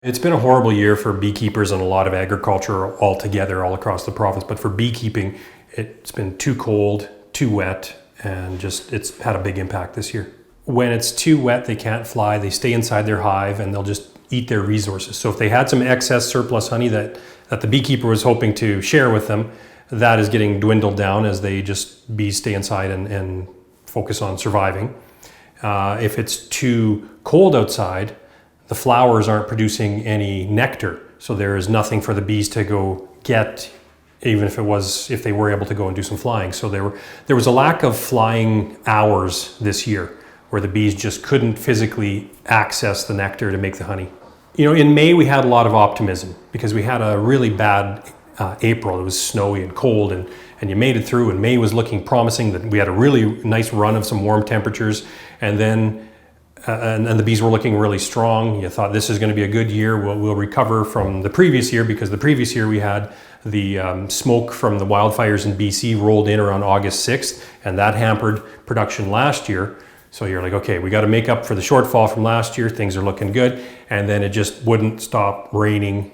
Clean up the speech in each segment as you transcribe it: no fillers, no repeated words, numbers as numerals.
It's been a horrible year for beekeepers and a lot of agriculture altogether all across the province, but for beekeeping, it's been too cold, too wet, and just it's had a big impact this year. When it's too wet, they can't fly, they stay inside their hive and they'll just eat their resources. So if they had some excess surplus honey that the beekeeper was hoping to share with them, that is getting dwindled down as bees stay inside and focus on surviving. If it's too cold outside, the flowers aren't producing any nectar, so there is nothing for the bees to go get, even if they were able to go and do some flying. So there was a lack of flying hours this year, where the bees just couldn't physically access the nectar to make the honey. In May we had a lot of optimism because we had a really bad April. It was snowy and cold, and you made it through, and May was looking promising. That we had a really nice run of some warm temperatures, and then and the bees were looking really strong. You thought this is going to be a good year. We'll recover from the previous year, because the previous year we had the smoke from the wildfires in BC rolled in around August 6th, and that hampered production last year. So you're like, okay, we got to make up for the shortfall from last year. Things are looking good. And then it just wouldn't stop raining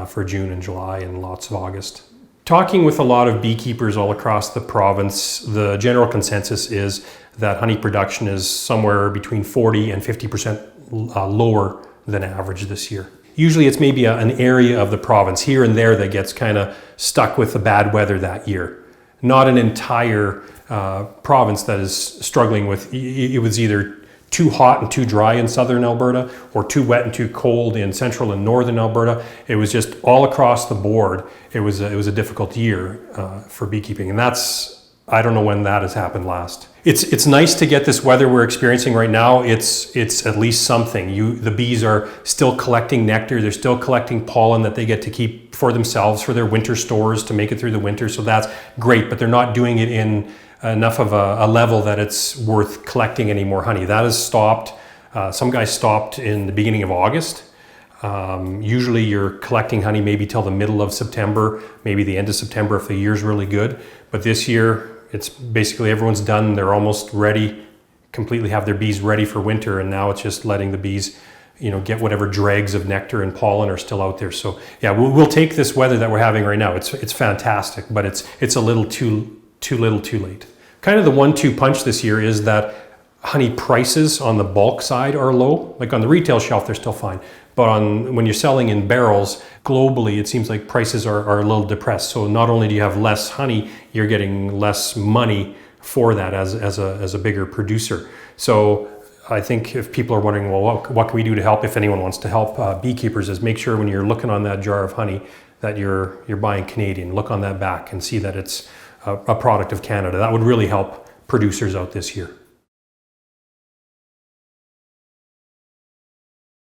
for June and July and lots of August. Talking with a lot of beekeepers all across the province, the general consensus is that honey production is somewhere between 40 and 50% lower than average this year. Usually it's maybe an area of the province here and there that gets kind of stuck with the bad weather that year. Not an entire province that is struggling with, it was either too hot and too dry in southern Alberta, or too wet and too cold in central and northern Alberta. It was just all across the board. It was a difficult year for beekeeping, and I don't know when that has happened last. It's nice to get this weather we're experiencing right now. It's at least something. The bees are still collecting nectar. They're still collecting pollen that they get to keep for themselves, for their winter stores, to make it through the winter. So that's great, but they're not doing it in enough of a level that it's worth collecting any more honey. That has stopped. Some guys stopped in the beginning of August. Usually you're collecting honey maybe till the middle of September, maybe the end of September if the year's really good. But this year, it's basically everyone's done. They're almost ready, completely have their bees ready for winter, and now it's just letting the bees get whatever dregs of nectar and pollen are still out there. So yeah, we'll take this weather that we're having right now. It's fantastic, but it's a little too little too late. Kind of the 1-2 punch this year is that honey prices on the bulk side are low. Like on the retail shelf, they're still fine. But when you're selling in barrels, globally, it seems like prices are a little depressed. So not only do you have less honey, you're getting less money for that as a bigger producer. So I think if people are wondering, well, what can we do to help, if anyone wants to help beekeepers, is make sure when you're looking on that jar of honey that you're buying Canadian. Look on that back and see that it's a product of Canada. That would really help producers out this year.